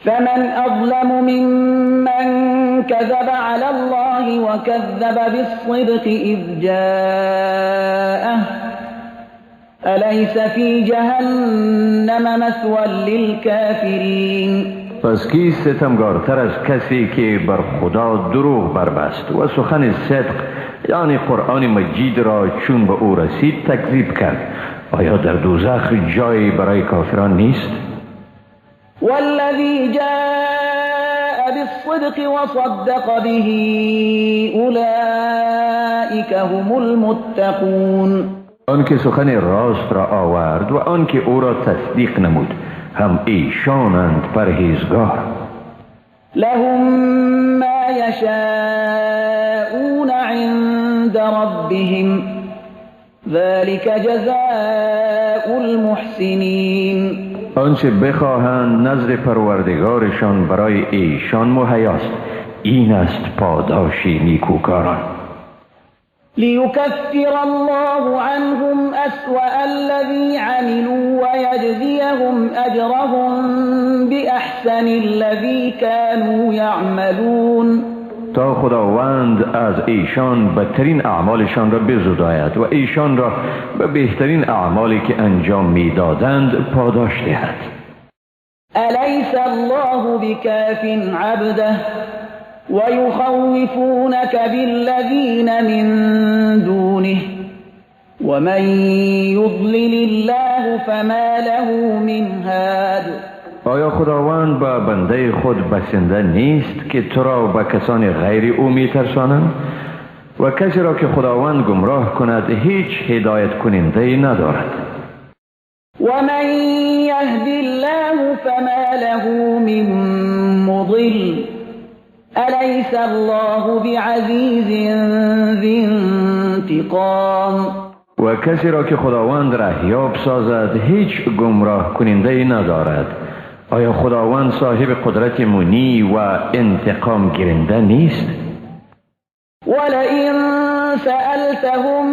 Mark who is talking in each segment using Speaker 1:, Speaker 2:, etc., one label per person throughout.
Speaker 1: فمن أظلم ممن كذب على الله وكذب بالصدق إذ جاءه أليس في جهنم مثوى للكافرین.
Speaker 2: پس کی ستمگارتر از کسی که بر خدا دروغ بربست و سخن صدق یعنی قرآن مجید را چون به او رسید تکذیب کرد؟ آیا در دوزخ جایی برای کافران نیست؟
Speaker 1: والذی جاء بالصدق وصدق به اولئک هم المتقون.
Speaker 2: آنکه سخن راست را آورد و آنکه او را تصدیق نمود هم ایشانند پرهیزگار.
Speaker 1: لهم ما یشاءون عند ربهم ذلك جزاء المحسنین.
Speaker 2: آنچه بخواهند نزد پروردگارشان برای ایشان مهیاست، این است پاداشی نیکوکاران.
Speaker 1: لیکفر الله عنهم أسوأ الذی عملوا ویجزیهم اجرهم بأحسن الذی كانوا یعملون.
Speaker 2: تا خداوند از ایشان بدترین اعمالشان را بزداید و ایشان را به بهترین اعمالی که انجام میدادند پاداش دهد.
Speaker 1: الیس الله بکاف عبده ويخوفونك بالذین من دونه ومن يضلل الله فما له من هاد.
Speaker 2: آیا خداوند با بنده خود بسنده نیست که تو را به کسان غیر او می‌ترسانند؟ و کسی را که خداوند گمراه کند هیچ هدایت کننده ندارد.
Speaker 1: ومن يهد الله فما له من مضل الیس الله بعزیز ذی انتقام.
Speaker 2: و کسی را که خداوند رهیاب سازد هیچ گمراه کننده ندارد. آیا خداوند صاحب قدرت منی و انتقام گیرنده نیست؟
Speaker 1: ولئن سألتهم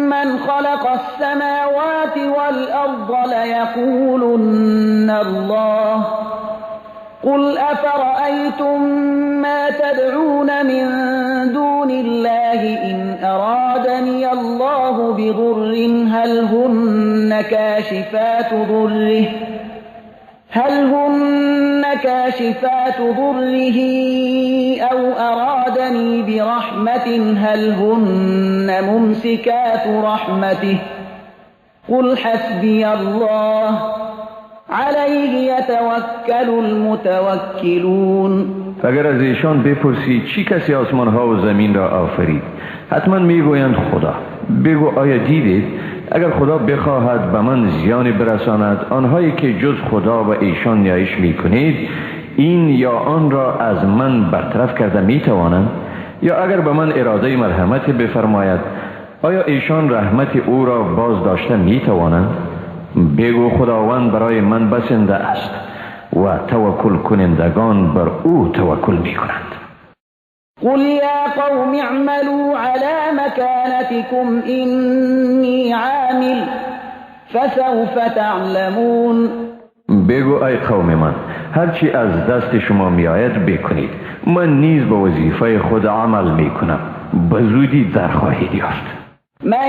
Speaker 1: من خلق السماوات والأرض ليقولن الله قل أفرأيتم ما تدعون من دون الله إن أرادني الله بضر هل هن كاشفات ضره أو أرادني برحمة هل هن ممسكات رحمته قل حسبي الله علیه یتوکل المتوکلون.
Speaker 2: اگر از ایشان بپرسی چی کسی آسمان ها و زمین را آفرید حتما میگویند خدا. بگو آیا دیدید اگر خدا بخواهد به من زیانی برساند آنهایی که جز خدا و ایشان نیایش میکنید این یا آن را از من برطرف کرده میتوانند؟ یا اگر به من اراده مرحمت بفرماید آیا ایشان رحمت او را باز داشته میتوانند؟ بگو خداوند برای من بسنده است و توکل کنندگان بر او توکل می کنند.
Speaker 1: قل یا قوم اعملوا على مكانتكم اینی عامل فسوف تعلمون.
Speaker 2: بگو ای قوم من هرچی از دست شما می آید بکنید، من نیز به وظیفه خود عمل می کنم، به زودی در خواهید یافت.
Speaker 1: من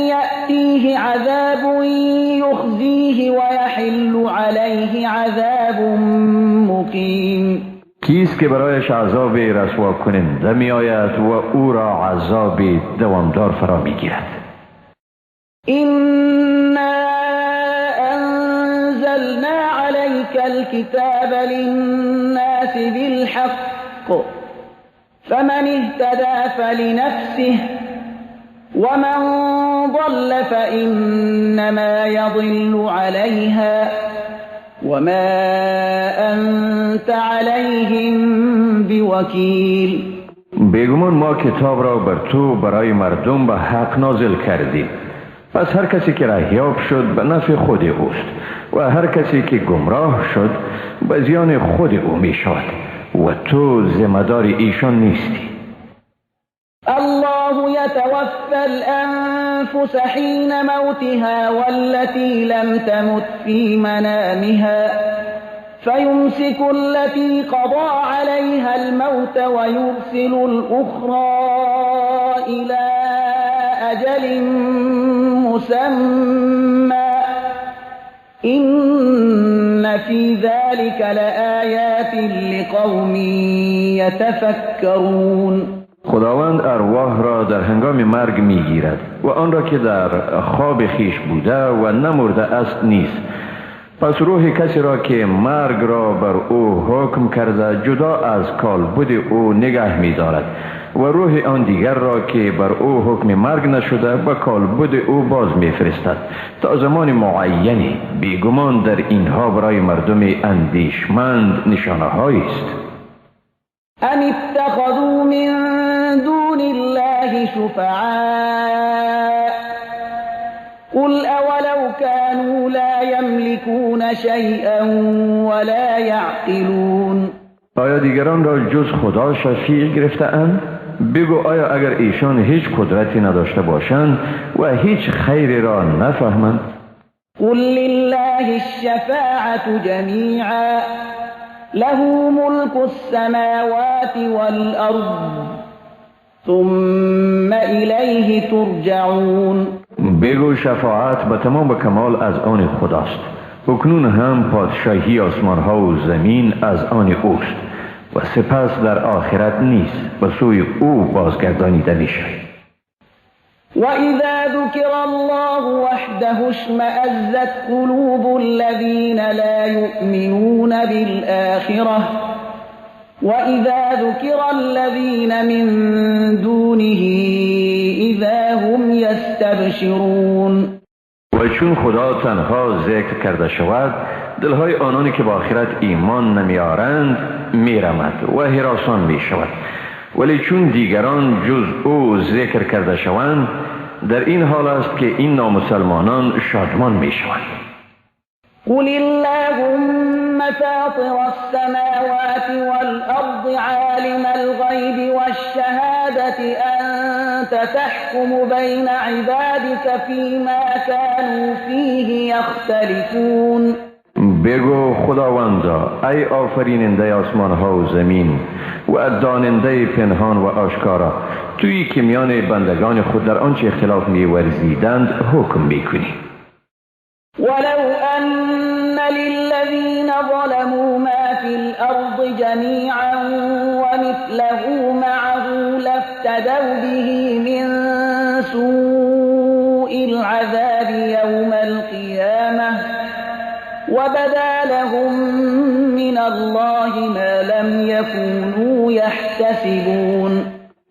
Speaker 1: یأتیه عذاب یخزیه و یحل علیه عذاب مقیم.
Speaker 2: کیست که برایش عذاب رسوا کننده می آید و او را عذاب دوامدار فرا می گیرد.
Speaker 1: إنا أنزلنا عليك الكتاب للناس بالحق فمن اهتدى فلنفسه ومن ضل فإنما يضل عليها وما أنت عليهم بوكيل.
Speaker 2: بیگمان ما کتاب را بر تو برای مردم به حق نازل کردیم، پس هر کسی که رهیاب شد به نفع خود اوست و هر کسی که گمراه شد به زیان خود او می شود و تو ذمه‌دار ایشان نیستی.
Speaker 1: الله يتوفى الأنفس حين موتها والتي لم تمت في منامها فيمسك التي قضى عليها الموت ويرسل الأخرى إلى أجل مسمى إن في ذلك لآيات لقوم یتفکرون.
Speaker 2: خداوند ارواح را در هنگام مرگ میگیرد و آن را که در خواب خیش بوده و نمرده است نیست. پس روح کسی را که مرگ را بر او حکم کرده جدا از کالبد او نگه می‌دارد و روح آن دیگر را که بر او حکم مرگ نشده به کالبد او باز می‌فرستد تا زمان معینی. بیگمان در اینها برای مردم اندیشمند نشانه‌هایی است.
Speaker 1: ام اتخذوا من دون الله شفعاء قل اولو كانوا لا يملكون شيئا ولا يعقلون.
Speaker 2: آیا دیگران را جز خدا شفیع گرفته‌اند؟ بگو آیا اگر ایشان هیچ قدرتی نداشته باشند و هیچ خیری را نفهمند؟
Speaker 1: قل لله الشفاعة جميعا له ملك السماوات والأرض ثم إليه ترجعون.
Speaker 2: بگو شفاعت به تمام کمال از آن خداست. اکنون هم پادشاهی آسمان ها و زمین از آن اوست و سپس در آخرت نیست و سوی او بازگردانیده میشه.
Speaker 1: وَإِذَا ذُكِرَ اللَّهُ وَحْدَهُ اشْمَأَزَّتْ قُلُوبُ الَّذِينَ لَا يُؤْمِنُونَ بِالْآخِرَةِ وَإِذَا ذُكِرَ الَّذِينَ مِن دُونِهِ إِذَا هُمْ يَسْتَبْشِرُونَ.
Speaker 2: و چون خدا تنها ذکر کرده شود دلهای آنانی که با آخرت ایمان نمیارند میرمد و هراسان میشود. ولی چون دیگران جز او ذکر کرده شوند در این حال است که این نامسلمانان شادمان میشوند.
Speaker 1: قل اللهم فاطر السماوات والأرض عالم الغيب والشهادة أنت تحكم بين عبادك فيما كانوا فيه يختلفون.
Speaker 2: بگو خداوندا ای آفریننده آسمان ها و زمین و داننده پنهان و آشکارا، تویی که میان بندگان خود در آنچه اختلاف می‌ورزیدند حکم می‌کنی.
Speaker 1: ولو أن للذين ظلموا ما في الأرض جميعا ومثله معه لافتدوا به من سوء العذاب يوم القيامة وبدا لهم من الله ما لم يكونوا يحتسبون.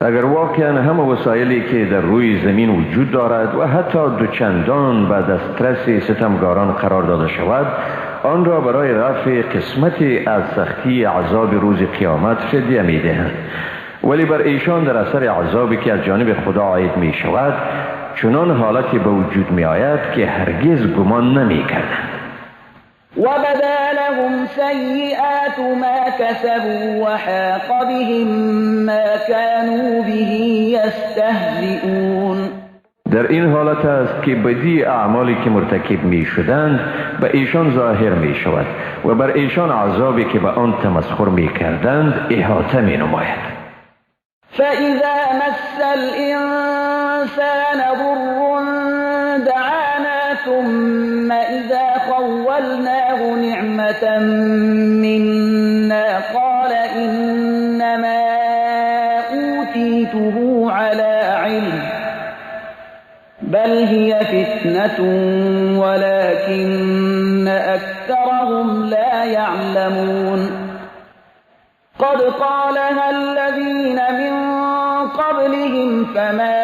Speaker 2: اگر واقعا همه وسایلی که در روی زمین وجود دارد و حتی دوچندان به دسترس ستمگاران قرار داده شود آن را برای رفع قسمتی از سختی عذاب روز قیامت فدیه می دهند، ولی بر ایشان در اثر عذابی که از جانب خدا عاید می شود چنان حالتی به وجود می آید که هرگز گمان نمی کردند.
Speaker 1: وبدا لهم سيئات ما كسبوا وحاق بهم ما كانوا به يستهزئون.
Speaker 2: در این حالت است که بدی اعمالی که مرتکب می شدند به ایشان ظاهر می شود و بر ایشان عذابی که به آن تمسخر می کردند احاطه می نماید.
Speaker 1: فإذا مس الإنسان ضر دعانا ثم إذا خولناه نعمة منا قال إنما أوتيته على علم بل هي فتنة ولكن أكثرهم لا يعلمون. قد قالها الذين من قبلهم فما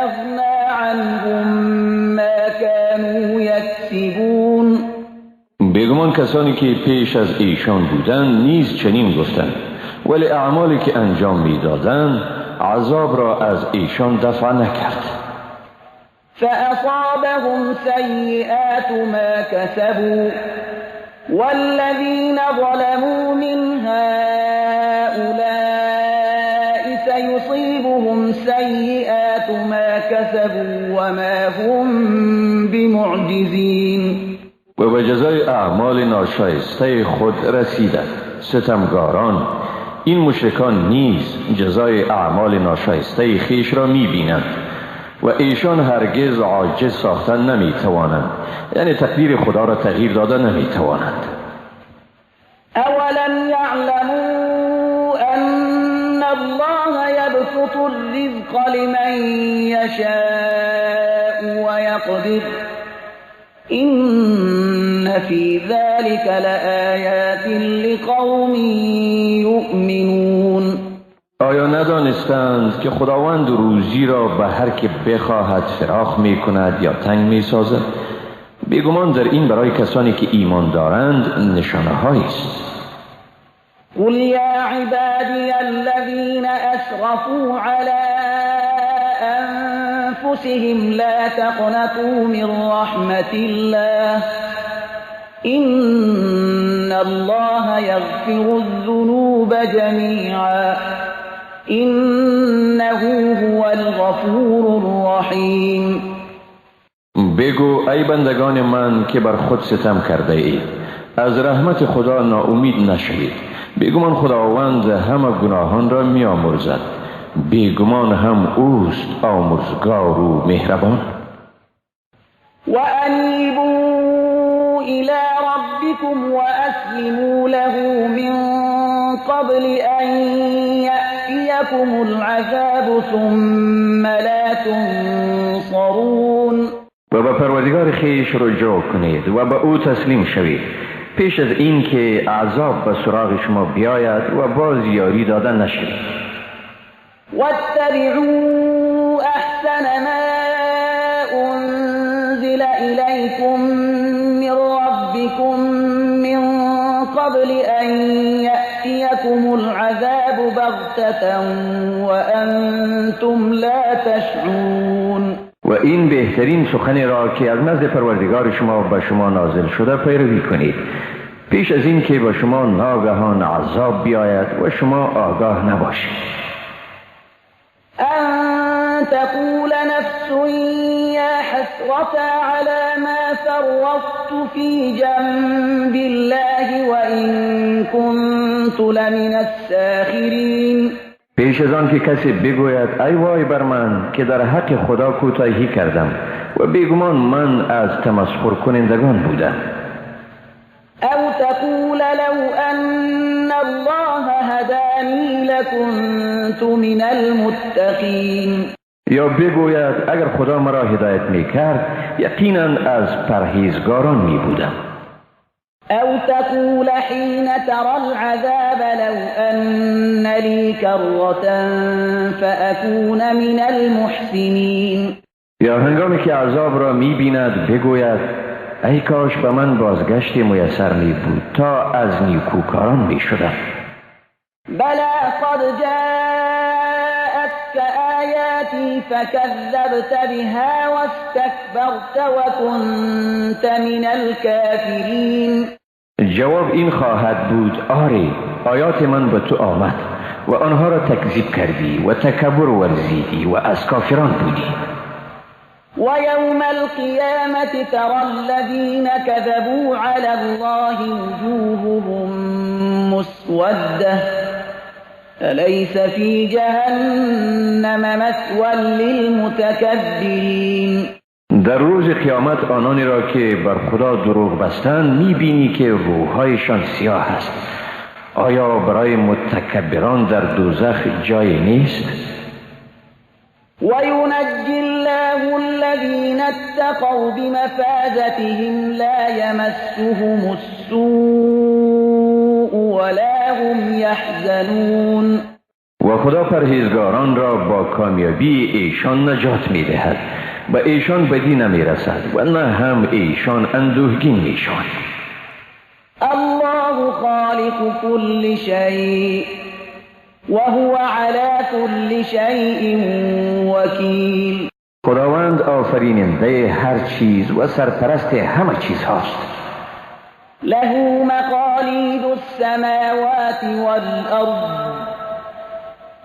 Speaker 1: أغنى عنهم ما كانوا يكسبون.
Speaker 2: بیگمان کسانی که پیش از ایشان بودند نیز چنین گفتند، ولی اعمالی که انجام میدادند عذاب را از ایشان دفع نکرد.
Speaker 1: فأصابهم سيئات ما كسبوا والذين ظلموا من هؤلاء سيصيبهم سيئات ما كسبوا وما هم بمعجزين.
Speaker 2: و به جزای اعمال ناشایسته خود رسیدند. ستمگاران، این مشرکان نیز جزای اعمال ناشایسته خویش را می‌بینند و ایشان هرگز عاجز ساختن نمی‌توانند، یعنی تقدیر خدا را تغییر دادن نمی‌توانند.
Speaker 1: اولم یعلموا ان الله یبسط الرزق لمن یشاء و یقدر إن في ذلك لآیات لقوم یؤمنون.
Speaker 2: آیا ندانستند که خداوند روزی را به هر که بخواهد فراخ می کند یا تنگ می سازد؟ بیگمان در این برای کسانی که ایمان دارند نشانه هایی است.
Speaker 1: قل یا عبادی الذین اسرفوا علی انفسهم لا تقنطوا من رحمت الله إن الله يغفر الذنوب جميعا إنه هو الغفور الرحیم.
Speaker 2: بگو ای بندگان من که بر خود ستم کرده اید، از رحمت خدا ناامید نشوید. بیگمان خداوند همه گناهان را می آمرزد. بیگمان هم اوست آمرزگار و مهربان.
Speaker 1: و انیبوا الی ربکم و اسلموا له من قبل ان یأتیکم العذاب ثم لا تنصرون.
Speaker 2: و به پروردگار خویش رجوع کنید و به او تسلیم شوید پیش از این که عذاب به سراغ شما بیاید و باز یاری دادن نشوید.
Speaker 1: واتبعوا احسن ما انزل الیکم من ربکم من قبل ان یأتیکم العذاب بغتة وانتم لا تشعرون.
Speaker 2: و این بهترین سخنی را که از نزد پروردگار شما به شما نازل شده پیروی کنید پیش از این که به شما ناگهان عذاب بیاید و شما آگاه نباشید.
Speaker 1: ان تقول نفس یا حسرة على ما فرطت في جنب الله وان كنت لمن الساخرین.
Speaker 2: پیش از آن که کسی بگوید ای وای بر من که در حق خدا کوتاهی کردم و بیگمان من از تمسخر کنندگان بودم.
Speaker 1: او تقول لو ان الله هدانی لکنت من المتقین.
Speaker 2: یا بگوید اگر خدا مرا هدایت میکرد یقینا از پرهیزگاران می بودم.
Speaker 1: او تقول حين ترى العذاب لو ان لي كرة فأكون من المحسنین.
Speaker 2: یا هنگامی که عذاب را می بیند بگوید ای کاش به من بازگشت میسر می بود تا از نیکوکاران می شدم.
Speaker 1: بلا قد جاءتك آیاتی فكذبت بها واستكبرت وكنت من الكافرین.
Speaker 2: جواب این خواهد بود آری آیات من به تو آمد و آنها را تکذیب کردی و تکبر ورزیدی و از کافران بودی.
Speaker 1: ويوم القيامة ترى الذين كذبوا على الله وجوههم مسودة أليس في جهنم مثوى للمتكبرين.
Speaker 2: در روز قیامت آنانی را که بر خدا دروغ بستند میبینی که روحهایشان سیاه است. آیا برای متکبران در دوزخ جای نیست؟
Speaker 1: وَيُنَجِّي اللَّهُ الَّذِينَ اتَّقَوْا بِمَفَازَتِهِمْ لَا يَمَسُّهُمُ السُّوءُ وَلَا هُمْ يَحْزَنُونَ.
Speaker 2: و خدا پرهیزگاران را با کامیابی ایشان نجات می‌دهد و ایشان بدی نمی‌رسد و نه هم ایشان اندوهگین می‌شوند.
Speaker 1: الله خالق كل شيء وهو على كل شيء وكيل.
Speaker 2: خداوند آفریننده هر چیز و سرپرست همه چیز هاست.
Speaker 1: له مقاليد السماوات والأرض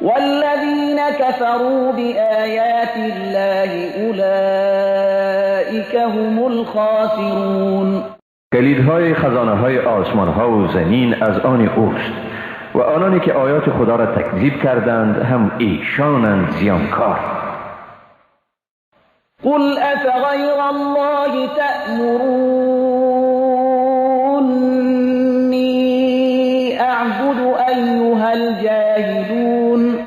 Speaker 1: والذين كفروا بآيات الله أولئك هم الخاسرون.
Speaker 2: کلیدهای خزانه‌های آسمان‌ها و زمین از آن اوست و آنانی که آیات خدا را تکذیب کردند هم ایشانند زیانکار.
Speaker 1: قل افغیر الله تأمرونی اعبد ایها الجاهلون.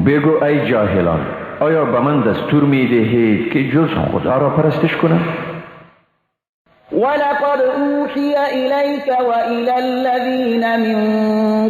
Speaker 2: بگو ای جاهلان، آیا به من دستور می دهید که جز خدا را پرستش کنم؟
Speaker 1: ولقد أوحي إليك وإلى الذين من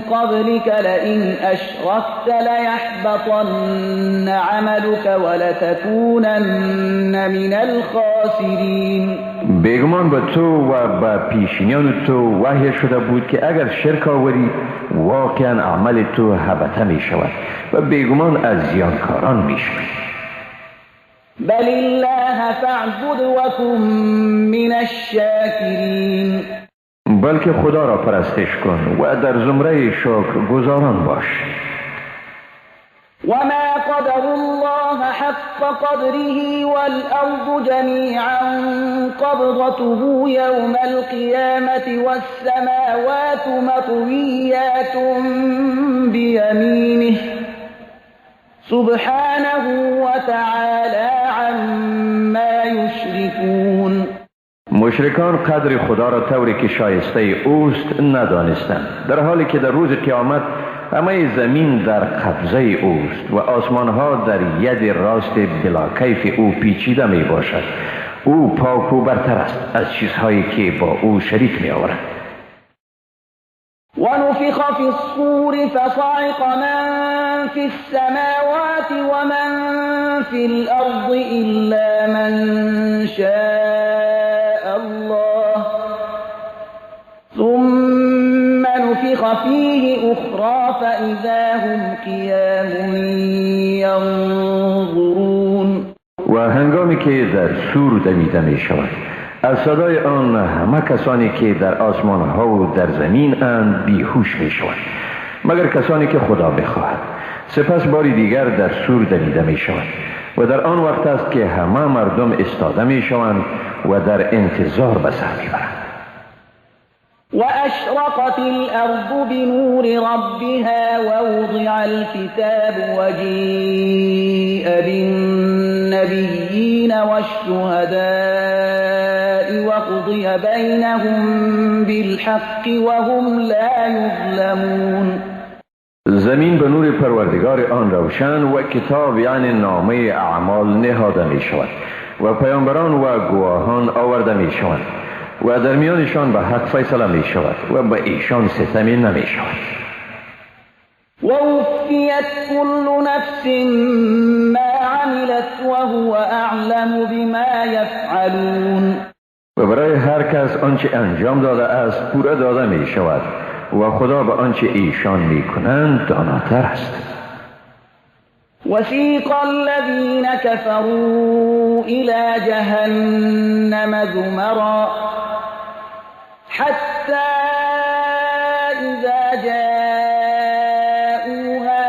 Speaker 1: قبلك لئن أشركت ليحبطن عملك ولتكونن من الخاسرين.
Speaker 2: بیگمان به تو و به پیشینیان تو وحی شده بود که اگر شرک آوری واقعا عمل تو هبطه می شود و بیگمان از زیانکاران می شود.
Speaker 1: بل الله فاعبد وكن من الشاکرین.
Speaker 2: بلکه خدا را پرستش کن و در زمره شکرگزاران باش.
Speaker 1: وما قدر الله حق قدره والأرض جميعا قبضته يوم القيامة والسماوات مطويات بيمينه سبحانه وتعالى عما يشركون.
Speaker 2: مشرکان قدر خدا را طوری که شایسته اوست ندانستند، در حالی که در روز قیامت همه زمین در قبضه اوست و آسمانها در ید راست بلا کیف او پیچیده می باشد. او پاک و برتر است از چیزهایی که با او شریک می آورند.
Speaker 1: ونفخ في الصور فصعق من في السماوات ومن في الأرض إلا من شاء الله ثم نفخ فيه أخرى فإذا هم قيام ينظرون.
Speaker 2: و هنگامی که در سور دمیده می شود از صدای آن همه کسانی که در آسمان ها و در زمین اند بیهوش می شوند مگر کسانی که خدا بخواهد. سپس باری دیگر در سور دمیده می شود و در آن وقت است که همه مردم استاده می شوند و در انتظار به سر می برند.
Speaker 1: وأشرقت الأرض بنور ربها ووضع الكتاب وجيء بالنبيين والشهداء وقضي بينهم بالحق وهم لا يظلمون.
Speaker 2: زمین به نور پروردگار آن روشن و کتاب یعنی نامه اعمال نهاده می شود و پیامبران و گواهان آورده می شوند و در میانشان به حق فیصله می شود و به ایشان ستمی نمی شود.
Speaker 1: ووفیت كل نفس ما عملت وهو اعلم بما یفعلون.
Speaker 2: و برای هر کس آنچه انجام داده است پوره داده می شود و خدا به آنچه ایشان می کنند داناتر است.
Speaker 1: وسيق الذين كفروا إلى جهنم زمرا حتى إذا جاءوها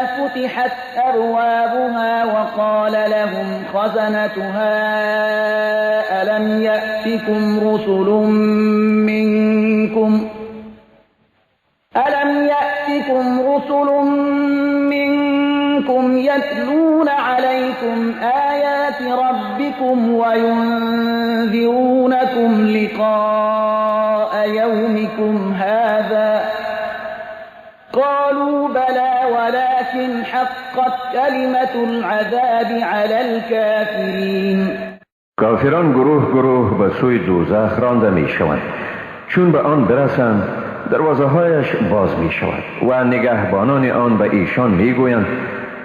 Speaker 1: فتحت أبوابها وقال لهم خزنتها ألم يأتكم رسل منكم يتلون عليكم آيات ربكم وينذرونكم لقاء يومكم هذا قالوا بلى ولكن حقت كلمة العذاب على الكافرين.
Speaker 2: کافران گروه گروه به سوی دوزخ رانده می شوند. چون به آن برسند دروازه هایش باز می شود و نگهبانان آن به ایشان می گویند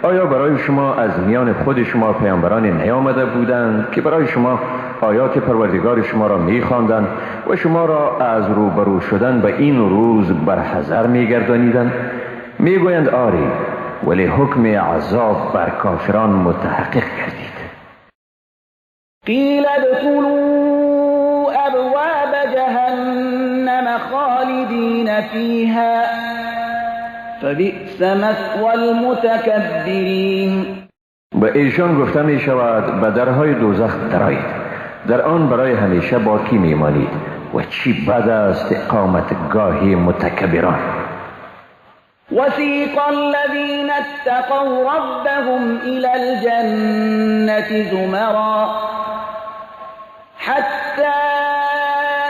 Speaker 2: آیا برای شما از میان خود شما پیامبرانی نیامده بودند که برای شما آیات پروردگار شما را می خواندند و شما را از روبرو شدن به این روز برحذر می گردانیدند؟ می گویند آری، ولی حکم عذاب بر کافران متحقق گردید.
Speaker 1: قیل ادخلوا ابواب جهنم خالدین فیها فبئس مثوى المتکبرین.
Speaker 2: به ایشان گفته می شود به درهای دوزخ درآیید، در آن برای همیشه باقی می مانید. و چی بد است اقامتگاه متکبران.
Speaker 1: وسيق الذين اتقوا ربهم إلى الجنة زمرا حتى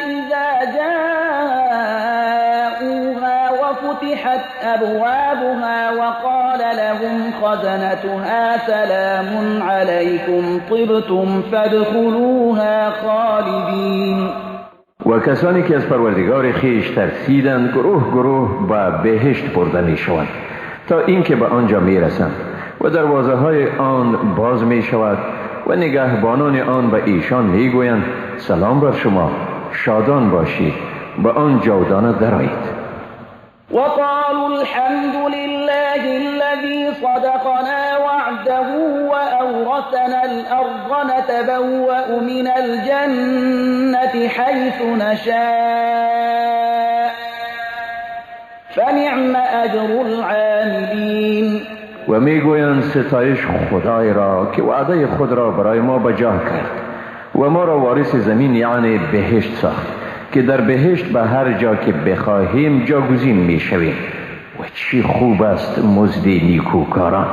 Speaker 1: إذا جاءوها وفتحت أبوابها وقال لهم خزنتها سلام عليكم طبتم فادخلوها خالدين.
Speaker 2: و کسانی که از پروردگار خیش ترسیدند گروه گروه به بهشت برده می شوند تا اینکه به آنجا می رسند و دروازه های آن باز می شود و نگهبانان آن به ایشان می گویند سلام بر شما، شادان باشید، به آن جاودانه درآیید.
Speaker 1: وقالوا الحمد لله الذي صدقنا وعده وأورثنا الأرض نتبوأ من الجنة حيث نشاء فنعم أجر العاملين.
Speaker 2: و میگویند ستایش خدای را که وعده خود را برای ما بجا کرد و ما را وارث زمین یعنی بهشت ساخت که در بهشت به هر جا که بخواهیم جاگزین می شویم و چی خوب است مزد نیکوکاران.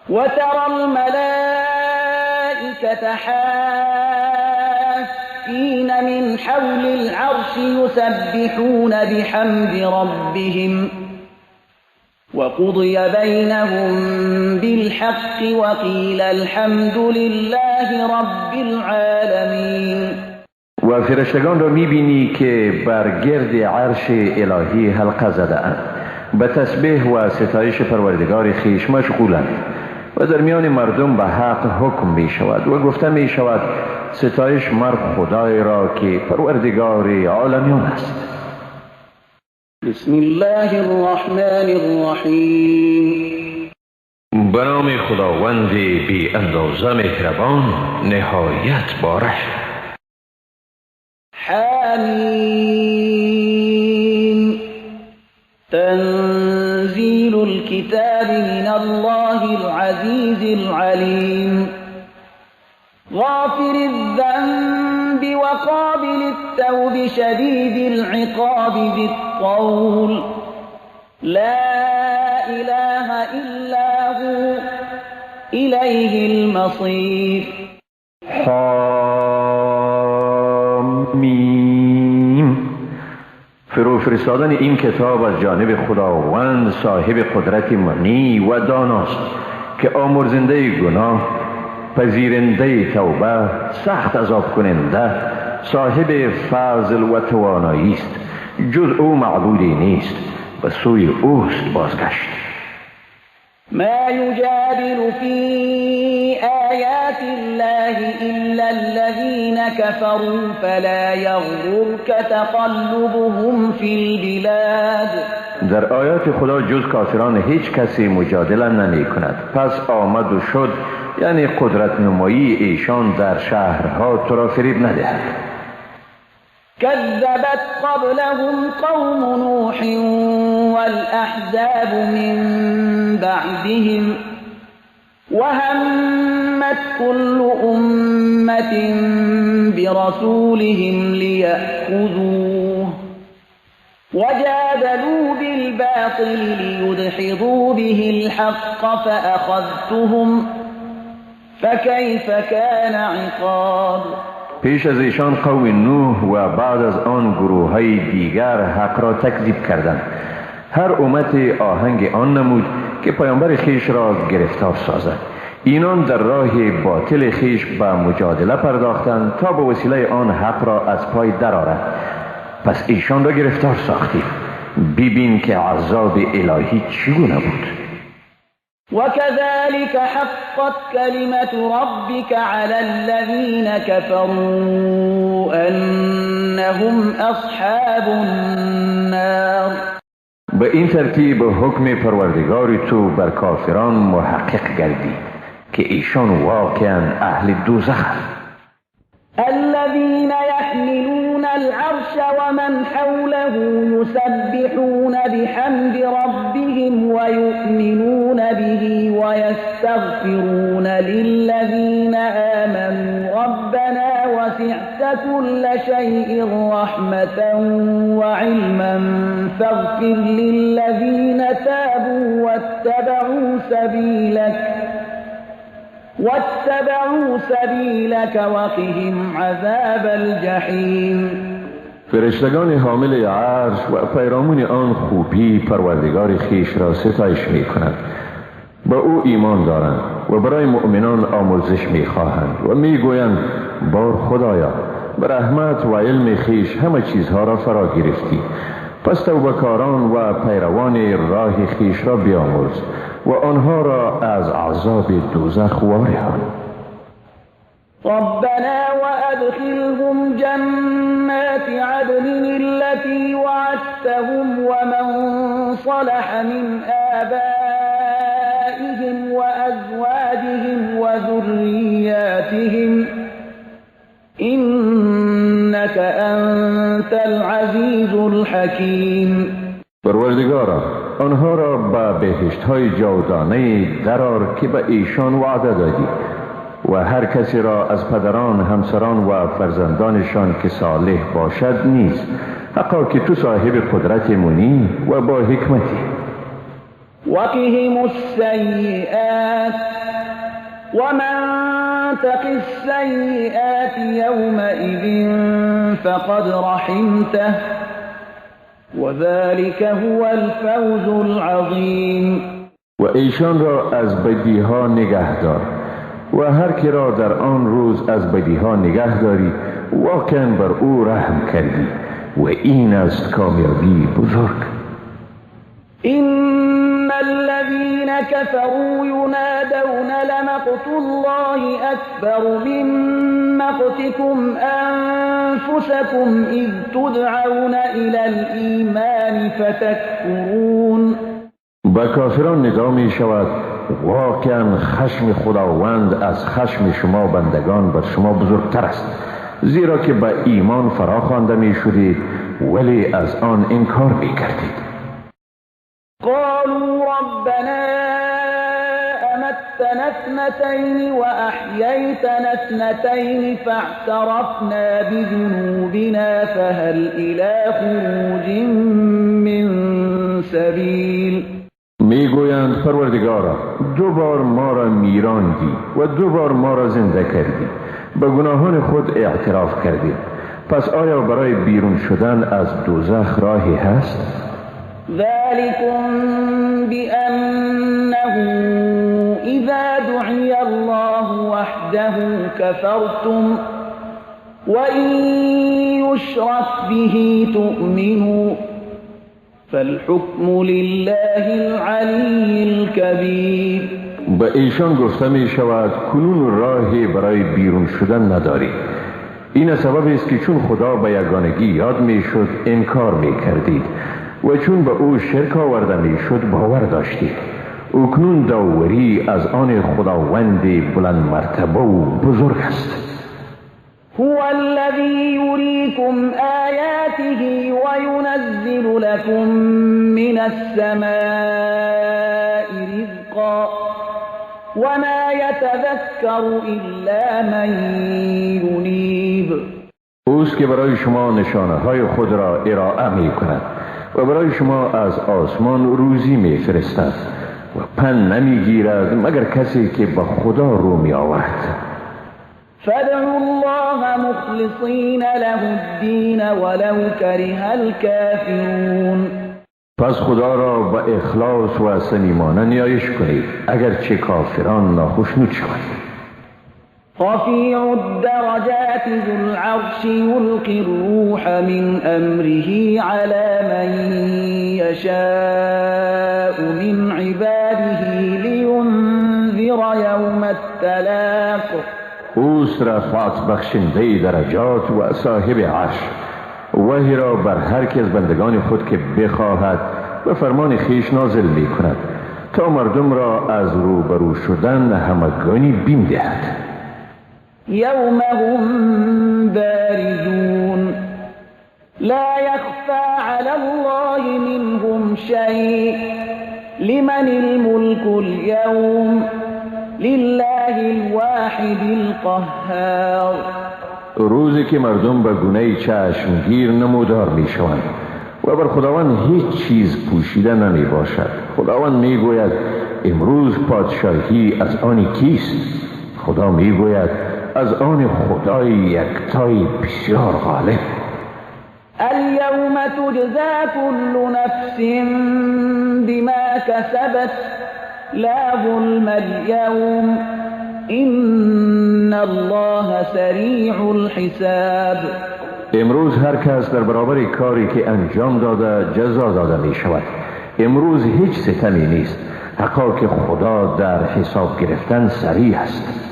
Speaker 1: و ترى الملائكة حافين من حول العرش يسبحون بحمد ربهم وقضي بينهم بالحق وقيل الحمد لله رب العالمين.
Speaker 2: و فرشتگان را میبینی که بر گرد عرش الهی حلقه زده اند به تسبیح و ستایش پروردگار خیش مشغولند و در میان مردم به حق حکم می شود و گفته می شود ستایش مر خدای را که پروردگار عالمیان است.
Speaker 1: بسم الله الرحمن الرحیم.
Speaker 2: به نام خداوند بی اندازه مهربان نهایت باره.
Speaker 1: حمیم تنزيل الكتاب من الله العزيز العليم غافر الذنب وقابل التوب شديد العقاب ذي الطول لا إله إلا هو إليه المصير.
Speaker 2: حامیم. فرو فرستادن این کتاب از جانب خداوند صاحب قدرت منی و داناست که آمرزنده گناه، پذیرنده توبه، سخت عذاب کننده، صاحب فضل و توانایی است. جز او معبودی نیست، به سوی اوست بازگشت.
Speaker 1: ما يجادل في آيات الله إلا الذين كفروا فلا يغررك تقلبهم في البلاد.
Speaker 2: در آیات خدا جز کافران هیچ کسی مجادله نمی کند. پس آمد و شد یعنی قدرت نمایی ایشان در شهرها تو را فریب ندهد.
Speaker 1: كذبت قبلهم قوم نوح والأحزاب من بعدهم وهمت كل أمة برسولهم ليأخذوه وجادلوا بالباطل ليدحضوا به الحق فأخذتهم فكيف كان عقاب.
Speaker 2: پیش از ایشان قوم نوح و بعد از آن گروه های دیگر حق را تکذیب کردند. هر امت آهنگ آن نمود که پیامبر خیش را گرفتار سازد. اینان در راه باطل خیش به مجادله پرداختند تا به وسیله آن حق را از پای درآورد. پس ایشان را گرفتار ساختیم. ببین که عذاب الهی چگونه بود.
Speaker 1: وكذلك حقت كلمة ربك على الذين كفروا أنهم أصحاب النار.
Speaker 2: به این ترتیب حکم پروردگار تو بر کافران محقق گردی که ایشان واقعا اهل دوزخ.
Speaker 1: الذين يحملون العرش ومن حوله يسبحون بحمد ربهم ويؤمنون به ويستغفرون للذين آمنوا ربنا وسعت كل شيء رحمة وعلما فاغفر للذين تابوا واتبعوا سبيلك وقهم عذاب الجحیم.
Speaker 2: فرشتگان حامل عرش و پیرامون آن خوبی پروردگار خیش را ستایش می کنند. با او ایمان دارند و برای مؤمنان آمرزش می خواهند و می گویند بار خدایا به رحمت و علم خیش همه چیزها را فرا گرفتی، پس توبه‌کاران و پیروان راه خیش را بیامرز و آنها را از عذاب دوزخ وارهان.
Speaker 1: ربنا وأدخلهم جنات عدن التي وعدتهم ومن صلح من آبائهم وأزواجهم وذرياتهم إنك أنت العزيز الحكيم.
Speaker 2: پروردگارا آنها را به بهشت‌های جاودانه درآر که به ایشان وعده دادی و هر کسی را از پدران، همسران و فرزندانشان که صالح باشد نیز، حقا که تو صاحب قدرت منی و با حکمتی.
Speaker 1: وقهم السیئات ومن تق السیئات یومئذ فقد رحمته وذلك هو الفوز العظیم.
Speaker 2: و ایشان را از بدیها نگه دار و هر که را در آن روز از بدیها نگه داری واقعا بر او رحم کردی و این است کامیابی بزرگ.
Speaker 1: إن الذين كفروا ينادون لمقت الله أكبر من مقتكم أنفسكم إذ تدعون إلى الإيمان فتكفرون.
Speaker 2: با کافران ندا می شود واقعا خشم خداوند از خشم شما بندگان بر شما بزرگتر است، زیرا که به ایمان فرا خوانده می شدید ولی از آن انکار می کردید.
Speaker 1: قالوا ربنا أمتنا اثنتين وأحييتنا اثنتين فاعترفنا بذنوبنا فهل إلى خروج من سبيل.
Speaker 2: میگویند پروردگارا دو بار ما را میراندی و دو بار ما را زنده کردی، به گناهان خود اعتراف کردی، پس آیا برای بیرون شدن از دوزخ راهی هست؟
Speaker 1: ذلكم بأنه إذا دعي الله وحده كفرتم وإن يشرك به تؤمنوا فالحكم لله العلي الكبير.
Speaker 2: به ایشان گفته می شود کنون راهی برای بیرون شدن نداری. این سبب است که چون خدا به یگانگی یاد می شد انکار می کردید و چون به او شرک آورده می شد باور داشتید. اکنون داوری از آن خداوند بلند مرتبه و بزرگ است.
Speaker 1: هو الذي يريكم آياته وينزل لكم من السماء رزقا وما يتذكر إلا من ينيب.
Speaker 2: اوست که برای شما نشانه های خود را ارائه می کند و برای شما از آسمان روزی می فرستد و پند نمی گیرد مگر کسی که به خدا رو می آورد.
Speaker 1: فادعوا الله مخلصین له الدین ولو کره الکافرون.
Speaker 2: پس خدا را به اخلاص و صمیمانه نیایش کنید اگرچه کافران ناخشنود شوند.
Speaker 1: رفیع الدرجات ذو العرش یلقی الروح من امره على من یشاء من عباده لینذر یوم التلاق.
Speaker 2: اوست رفعت بخشنده درجات و صاحب عرش، وحی را بر هر کس بندگان خود که بخواهد به فرمان خیش نازل می کند تا مردم را از روبرو شدن همگانی بیم دهد.
Speaker 1: یوم هم بارزون لا یخفى علی الله منهم شیء لمن الملك اليوم لله الواحد القهار.
Speaker 2: روزی که مردم به گونه چشمگیر نمودار می شوند و بر خداوند هیچ چیز پوشیده نمی باشد. خداوند می گوید امروز پادشاهی از آن کیست؟ خدا می گوید از آن خدای یکتای بسیار غالب.
Speaker 1: اليوم تجزى كل نفس بما كسبت لا ظلم اليوم إن الله سریع الحساب.
Speaker 2: امروز هر کس در برابر کاری که انجام داده جزا داده می شود. امروز هیچ ستمی نیست، حقا که خدا در حساب گرفتن سریع است.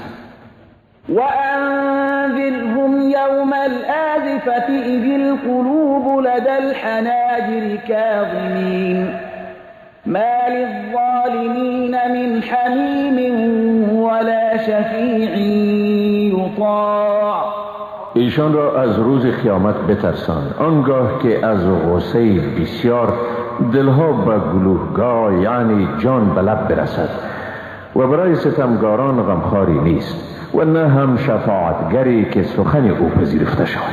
Speaker 1: وأنذرهم يوم الآزفة إذ القلوب لدى الحناجر كاظمين ما للظالمين من حميم ولا شفيع يطاع.
Speaker 2: ایشان را از روز قیامت بترسان، آنگاه که از غصه بسیار دلها به گلوهگاه یعنی جان به لب برسد و برای ستمگاران غمخواری نیست و نه هم شفاعتگری که سخن او پذیرفته شود.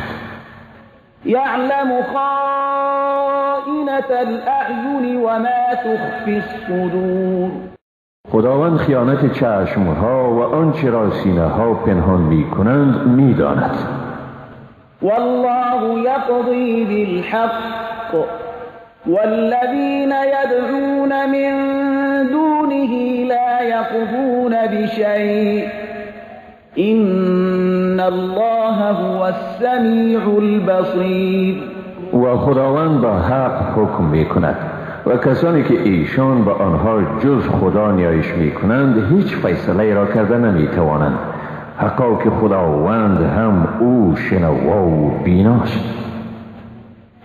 Speaker 1: یعلم خائنة الاعین و ما تخفی الصدور.
Speaker 2: خداوند خیانت چشمها و آنچه را سینه ها پنهان می کنند می داند.
Speaker 1: والله یقضی بالحق والذین یدعون من دونه لا یقضون بشیء إن الله هو السمیع البصیر.
Speaker 2: و خداوند با حق حکم می کند و کسانی که ایشان به آنها جز خدا نیایش می کنند هیچ فیصله را کرده نمی توانند، حقا که خداوند هم او شنوا و بیناست.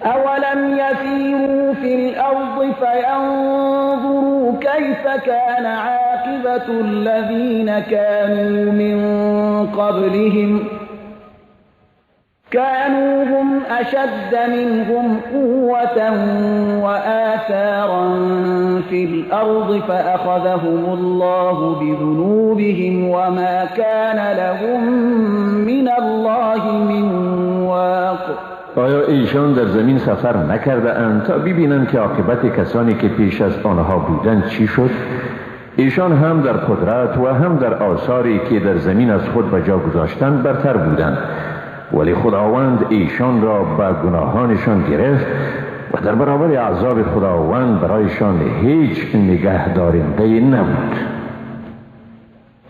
Speaker 1: اولم یسیروا فی الارض فینظروا کیف کان عاقبة الذین كانوا من قبلهم كانوا هم أشد منهم قوة وآثارا في الأرض فأخذهم الله بذنوبهم وما كان لهم من الله من واق.
Speaker 2: آیا ایشان در زمین سفر نکرده اند تا ببینند که عاقبت کسانی که پیش از آنها بودند چی شد؟ ایشان هم در قدرت و هم در آثاری که در زمین از خود به جا گذاشتند برتر بودند، ولی خداوند ایشان را به گناهانشان گرفت و در برابر عذاب خداوند برایشان هیچ نگهدارنده نبود.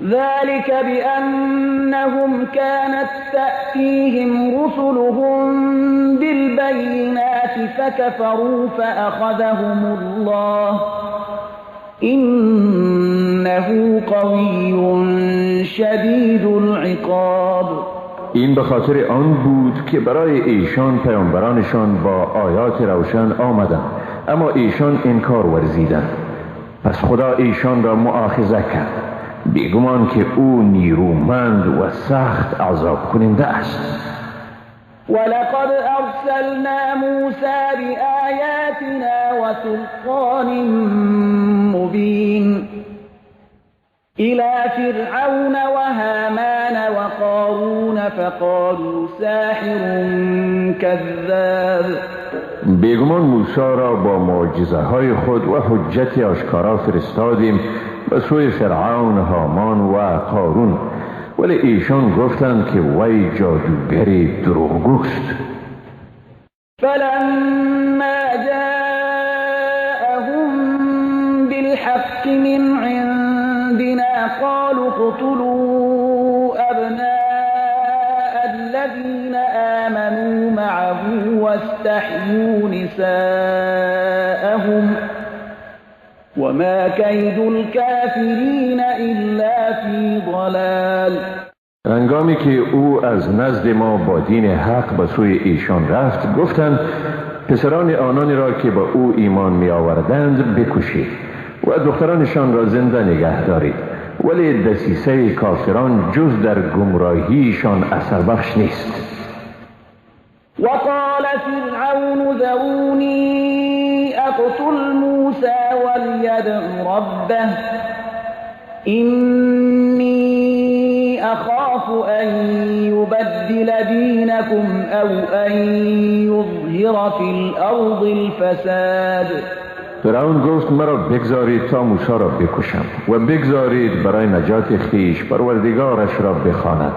Speaker 1: ذلك بأنهم كانت تأتيهم رسلهم بالبينات فكفروا فأخذهم الله إنه قوي شديد العقاب.
Speaker 2: این به خاطر آن بود که برای ایشان پیامبرانشان با آیات روشن آمدند، اما ایشان انکار ورزیدند، پس خدا ایشان را مؤاخذه کرد. بیگمان که او نیرومند و سخت عذاب کننده است.
Speaker 1: ولقد ارسلنا موسى بآياتنا وسلطان مبين إلى فرعون وهامان وقارون فقالوا ساحر كذاب.
Speaker 2: بیگمان موسی را با معجزه های خود و حجت آشکارا فرستادیم به سوی فرعون، هامان و قارون، ولی ایشان گفتند که وی جادوگری دروغگوست.
Speaker 1: فلما جاءهم بالحق من عندنا قالوا اقتلوا أبناء الذين آمنوا معه واستحيوا نساءهم وما كيد الكافرين إلا في ضلال.
Speaker 2: هنگامی که او از نزد ما با دین حق به سوی ایشان رفت، گفتند پسران آنانی را که به او ایمان می آوردند بکشید و دخترانشان را زنده نگه دارید، ولی دسیسه کافران جز در گمراهیشان اثر بخش نیست.
Speaker 1: وقال فرعون ذروني أقتل موسى وليدع ربه إني أخاف أن يبدل دينكم أو أن يظهر في الأرض الفساد.
Speaker 2: فرعون گفت مرا بگذارید تا موسی را بکشم و بگذارید برای نجات خیش پروردگارش را بخواند.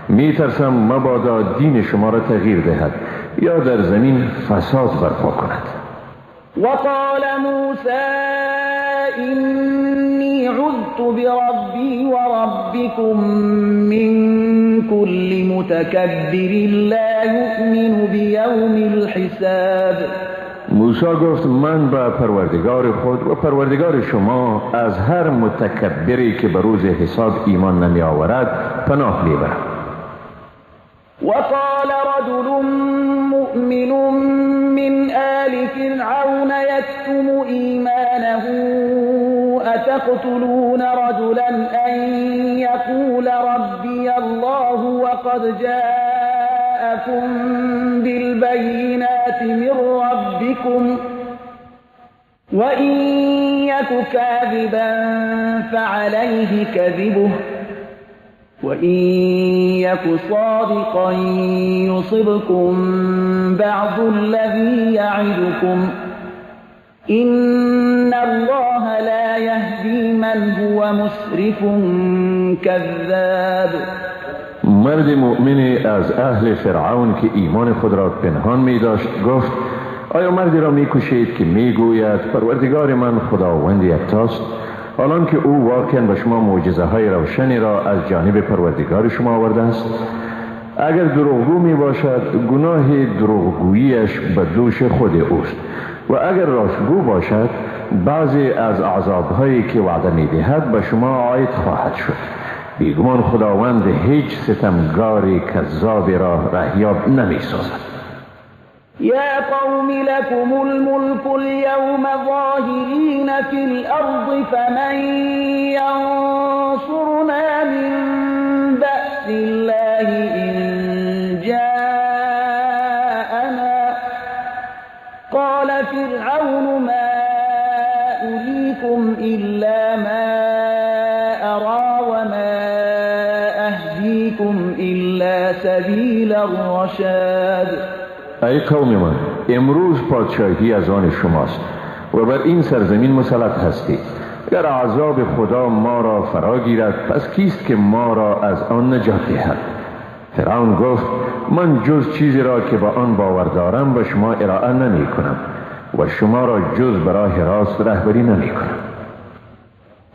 Speaker 2: می ترسم مبادا دین شما را تغییر دهد یا در زمین فساد برپا کند.
Speaker 1: وقال موسى إني عذت بربي وربكم من كل متكبر لا يؤمن بيوم الحساب.
Speaker 2: موسی گفت من به پروردگار خود و پروردگار شما از هر متکبری که به روز حساب ایمان نمی آورد پناه می برم.
Speaker 1: وقال رجل مؤمن من آل فرعون يكتم إيمانه أتقتلون رجلا أن يقول ربي الله وقد جاءكم بالبينات من ربكم وإن يك كاذبا فعليه كذبه وإن يك صادقا يصبكم بعض الذي يعدكم إن الله لا يهدي من هو مسرف كذاب.
Speaker 2: مرد مؤمنی از اهل فرعون که ایمان خود را پنهان می داشت گفت آیا مردی را می کشید که می گوید پروردگار من خداوند یکتاست، حالان که او واقعا به شما معجزه های روشنی را از جانب پروردگار شما آورده است؟ اگر دروغگو می باشد گناه دروغگوییش به دوش خود اوست و اگر راستگو باشد بعضی از عذابهایی که وعده می دهد به شما عاید خواهد شد. بیگمان خداوند هیچ ستمگاری کذابی را رهیاب نمی سازد.
Speaker 1: يا قوم لكم الملك اليوم ظاهرين في الأرض فمن ينصرنا من بأس الله إن جاءنا. قال فرعون ما أريكم إلا ما أرى وما أهديكم إلا سبيل الرشاد.
Speaker 2: ای قوم من، امروز پادشاهی از آن شماست و بر این سرزمین مسلط هستید. اگر عذاب خدا ما را فرا گیرد پس کیست که ما را از آن نجات دهد؟ فرعون گفت من جز چیزی را که با آن باور دارم به شما ارائه نمی کنم و شما را جز به راه راست رهبری نمی کنم.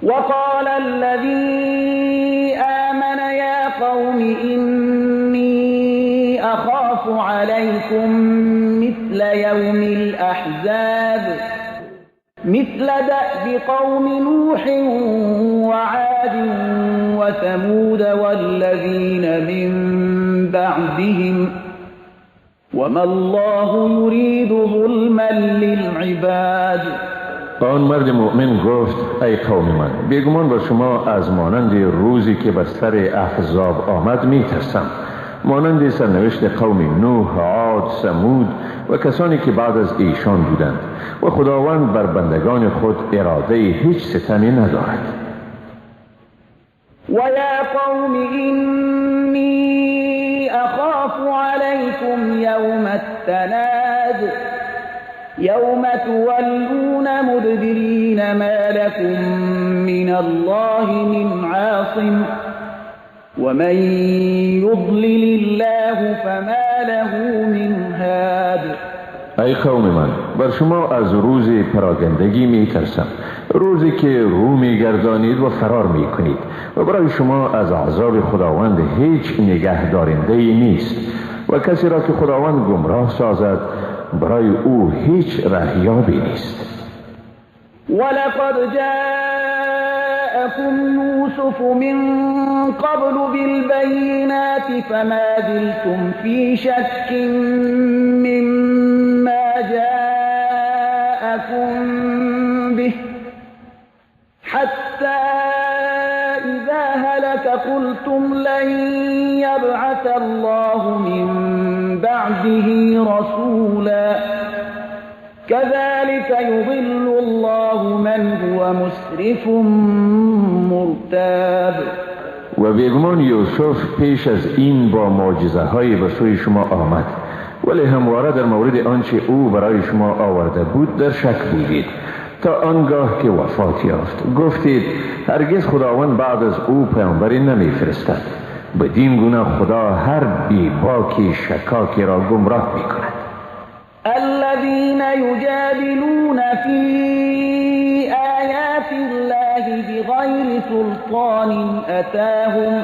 Speaker 1: وقال الذي آمن يا قوم إني أخاف عليكم مثل يوم الأحزاب مثل دأب قوم نوح وعاد وثمود والذين من بعدهم وما الله يريد ظلما للعباد.
Speaker 2: آن مرد مؤمن گفت ای قوم من، بیگمان با شما از مانند روزی که بر سر احزاب آمد می ترسم، مانند سرنوشت قوم نوح، عاد، ثمود و کسانی که بعد از ایشان بودند و خداوند بر بندگان خود اراده هیچ ستمی ندارد.
Speaker 1: ويا قوم إني أخاف عليكم يوم التناد يوم تولون مدبرين ما لكم من الله من عاصم ومن يضلل الله فما له من هاد.
Speaker 2: ای قوم من، بر شما از روز پراگندگی می ترسم، روزی که رو می گردانید و فرار می کنید و برای شما از عذاب خداوند هیچ نگه دارنده نیست و کسی را که خداوند گمراه سازد برای او هیچ رهیابی نیست.
Speaker 1: ولقد جاءكم يوسف من قبل بالبينات فما زلتم في شك مما جاءكم به حتى إذا هلك قلتم لن يبعث الله من بعده رسولا كذلك يضل الله من هو مسرف مرتاب.
Speaker 2: و بیگمان یوسف پیش از این با معجزه های به سوی شما آمد، ولی همواره در مورد آنچه او برای شما آورده بود در شک بودید تا آنگاه که وفات یافت. گفتید هرگز خداوند بعد از او پیامبری نمی فرستد. بدین گونه خدا هر بی باکی شکاکی را گمراه می کند.
Speaker 1: الذين يجادلون في آيات الله بغير سلطان أتاهم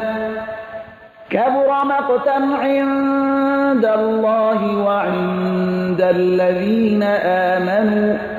Speaker 1: كبر مقتا عند الله وعند الذين آمنوا